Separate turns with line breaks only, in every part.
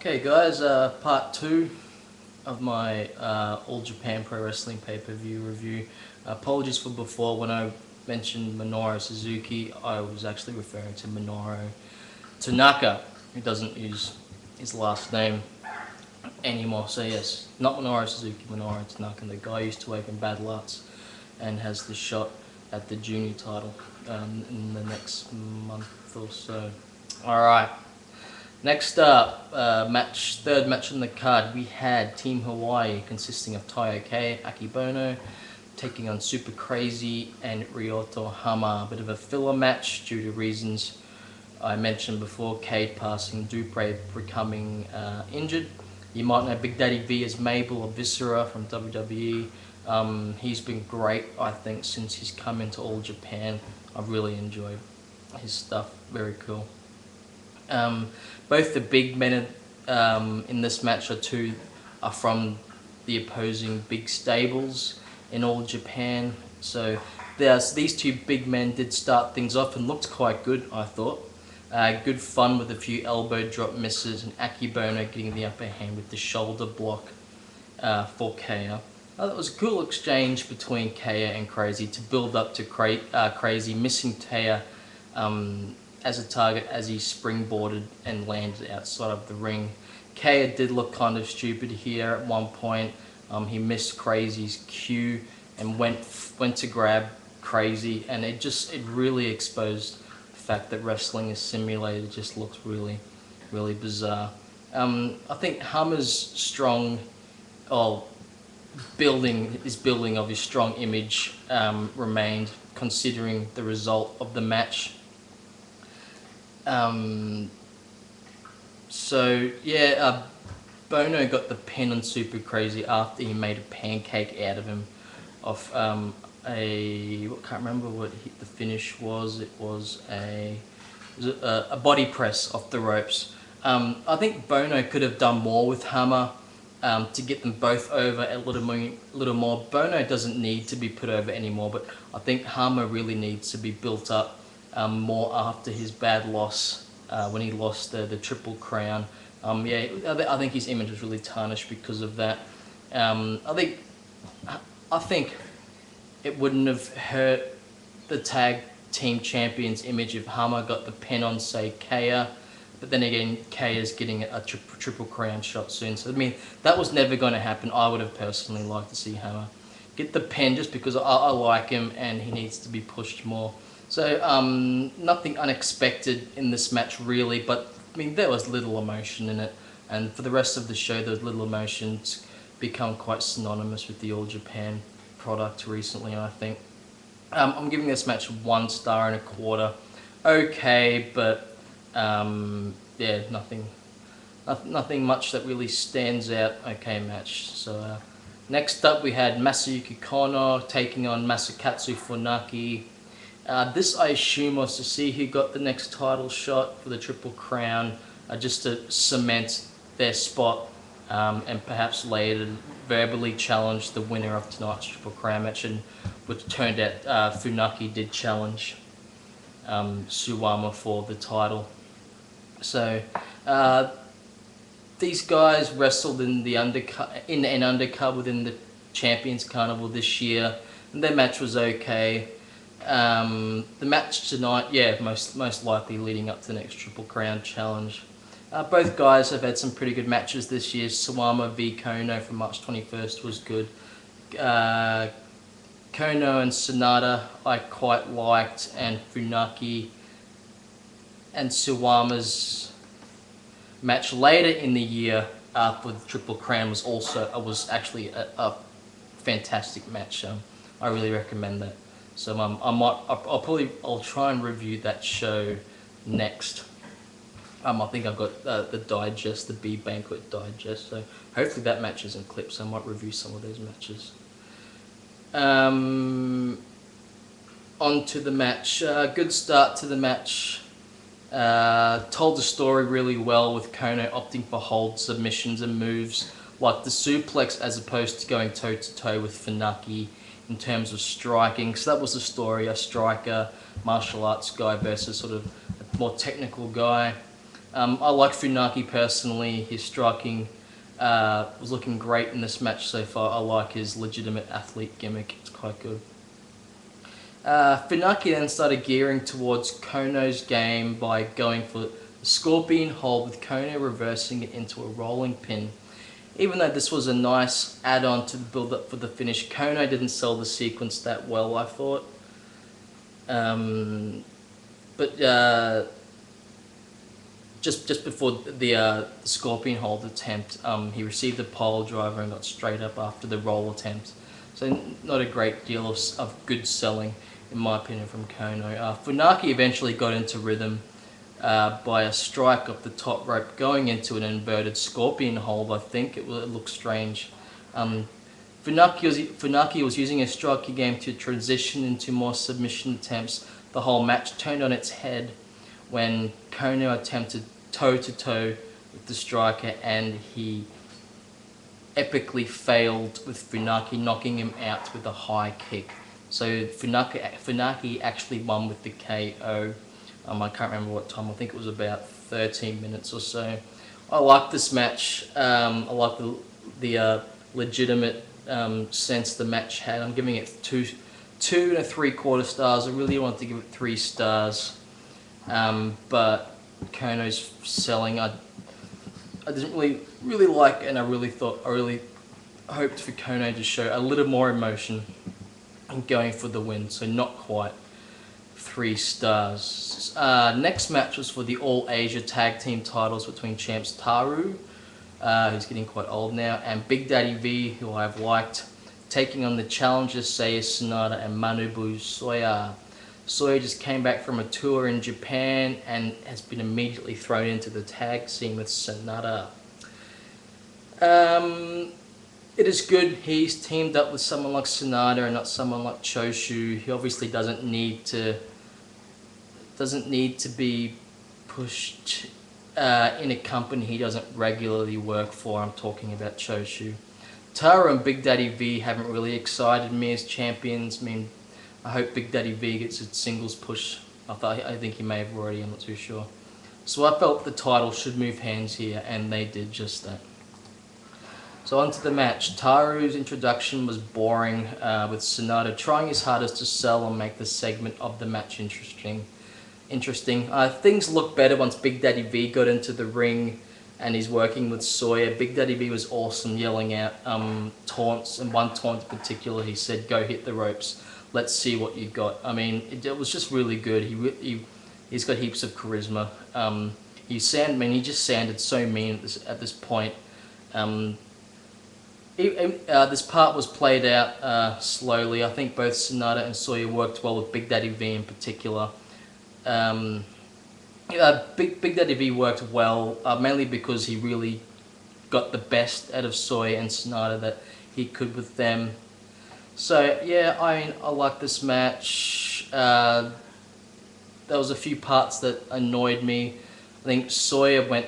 Okay guys, part 2 of my All Japan Pro Wrestling pay-per-view review. Apologies for before when I mentioned Minoru Suzuki, I was actually referring to Minoru Tanaka, who doesn't use his last name anymore. So yes, not Minoru Suzuki, Minoru Tanaka, the guy who used to work in Battle Arts and has the shot at the junior title in the next month or so. Alright. Next up, third match on the card, we had Team Hawaii consisting of Taioke Akibono taking on Super Crazy and Ryoto Hama. A bit of a filler match due to reasons I mentioned before, Cade passing, Dupree becoming injured. You might know Big Daddy V as Mabel or Viscera from WWE. He's been great, I think, since he's come into All Japan. I've really enjoyed his stuff, very cool. Both the big men in this match are from the opposing big stables in All Japan. So these two big men did start things off and looked quite good, I thought. Good fun with a few elbow drop misses and Akibono getting the upper hand with the shoulder block for Kaya. That was a cool exchange between Kaya and Crazy to build up to Crazy missing Taya as a target as he springboarded and landed outside of the ring. Kaya did look kind of stupid here at one point. He missed Crazy's cue and went to grab Crazy, and it really exposed the fact that wrestling is simulated. It just looks really bizarre. I think Hama's building of his strong image remained, considering the result of the match. Bono got the pin on Super Crazy after he made a pancake out of him off I can't remember what the finish was. It was a body press off the ropes. I think Bono could have done more with Hama to get them both over a little more. Bono doesn't need to be put over anymore, but I think Hama really needs to be built up more after his bad loss when he lost the Triple Crown. I think his image was really tarnished because of that. I think it wouldn't have hurt the tag team champions image if Hama got the pin on, say, Kaya, but then again, Kaya's getting a Triple Crown shot soon. So I mean, that was never going to happen. I would have personally liked to see Hama get the pin just because I like him and he needs to be pushed more. So nothing unexpected in this match really, but I mean there was little emotion in it, and for the rest of the show those little emotions become quite synonymous with the All Japan product recently, I think. I'm giving this match 1 star and a quarter. Okay, but yeah, nothing much that really stands out. Okay match. So next up we had Masayuki Kono taking on Masakatsu Funaki. This I assume was to see who got the next title shot for the Triple Crown, just to cement their spot and perhaps later verbally challenge the winner of tonight's Triple Crown match, and which turned out Funaki did challenge Suwama for the title. So these guys wrestled in an undercard within the Champions Carnival this year, and their match was okay. The match tonight, yeah, most likely leading up to the next Triple Crown challenge. Both guys have had some pretty good matches this year. Suwama v Kono from March 21st was good. Kono and Sonata I quite liked, and Funaki and Suwama's match later in the year for the Triple Crown was actually a fantastic match. I really recommend that. So I'll try and review that show next. I think I've got the digest, the B Banquet digest. So hopefully that match isn't clipped. So I might review some of those matches. On to the match. Good start to the match. Told the story really well with Kono opting for hold submissions and moves like the suplex as opposed to going toe to toe with Funaki in terms of striking. So that was the story, a striker, martial arts guy versus sort of a more technical guy. I like Funaki personally. His striking was looking great in this match so far. I like his legitimate athlete gimmick. It's quite good. Funaki then started gearing towards Kono's game by going for the Scorpion hold, with Kono reversing it into a rolling pin. Even though this was a nice add-on to the build-up for the finish, Kono didn't sell the sequence that well, I thought. But just before the Scorpion hold attempt, he received a pole driver and got straight up after the roll attempt. So not a great deal of good selling, in my opinion, from Kono. Funaki eventually got into rhythm by a strike off the top rope, going into an inverted Scorpion hold. I think it looked strange. Funaki was using a striking game to transition into more submission attempts. The whole match turned on its head when Kono attempted toe-to-toe with the striker, and he epically failed, with Funaki knocking him out with a high kick. So Funaki actually won with the KO. I can't remember what time. I think it was about 13 minutes or so. I like this match. I like the legitimate sense the match had. I'm giving it two and 3/4 stars. I really wanted to give it 3 stars, but Kono's selling, I didn't really like, and I really hoped for Kono to show a little more emotion and going for the win. So not quite 3 stars. Next match was for the All Asia Tag Team titles between champs Taru, who's getting quite old now, and Big Daddy V, who I've liked, taking on the challengers Seiya Sanada and Manabu Soya. Soya just came back from a tour in Japan and has been immediately thrown into the tag scene with Sanada. It is good he's teamed up with someone like Sanada and not someone like Choshu. He obviously doesn't need to be pushed in a company he doesn't regularly work for. I'm talking about Choshu. Tara and Big Daddy V haven't really excited me as champions. I mean, I hope Big Daddy V gets a singles push. I think he may have already, I'm not too sure. So I felt the title should move hands here, and they did just that. So on to the match. Taru's introduction was boring, with Sanada trying his hardest to sell and make the segment of the match interesting. Things looked better once Big Daddy V got into the ring and he's working with Soya. Big Daddy V was awesome, yelling out taunts, and one taunt in particular, he said, "Go hit the ropes. Let's see what you got." I mean, it was just really good. He's got heaps of charisma. He just sounded so mean at this point. This part was played out slowly. I think both Sanada and Soya worked well, with Big Daddy V in particular. Big Daddy V worked well, mainly because he really got the best out of Soya and Sanada that he could with them. So yeah, I like this match. There was a few parts that annoyed me. I think Soya went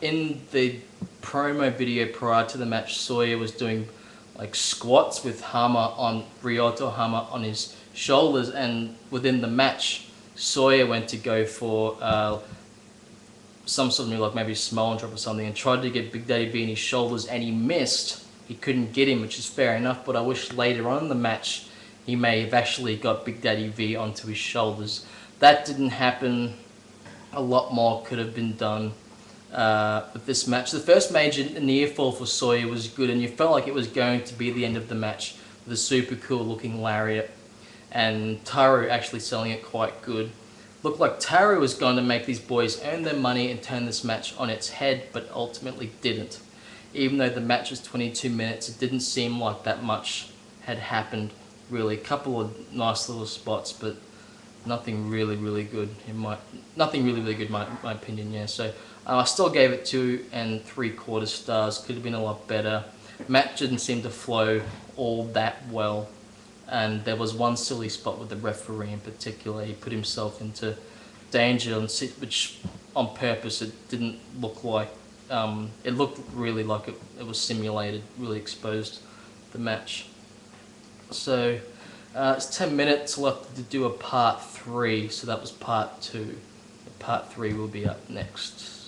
in the promo video prior to the match. Soya was doing like squats with Ryoto Hama on his shoulders, and within the match, Soya went to go for some sort of like maybe a small drop or something, and tried to get Big Daddy V in his shoulders, and he missed. He couldn't get him, which is fair enough, but I wish later on in the match he may have actually got Big Daddy V onto his shoulders. That didn't happen. A lot more could have been done with this match. The first major near fall for Soya was good, and you felt like it was going to be the end of the match with a super cool looking lariat, and Taru actually selling it quite good. Looked like Taru was going to make these boys earn their money and turn this match on its head, but ultimately didn't. Even though the match was 22 minutes, it didn't seem like that much had happened, really. A couple of nice little spots, but nothing really good in my opinion. Yeah, so I still gave it 2 3/4 stars. Could have been a lot better. Match didn't seem to flow all that well, and there was one silly spot with the referee in particular. He put himself into danger, which on purpose. It didn't look like. It looked really like it was simulated. Really exposed the match. So it's 10 minutes left to do a part 3. So that was part 2. Part 3 will be up next.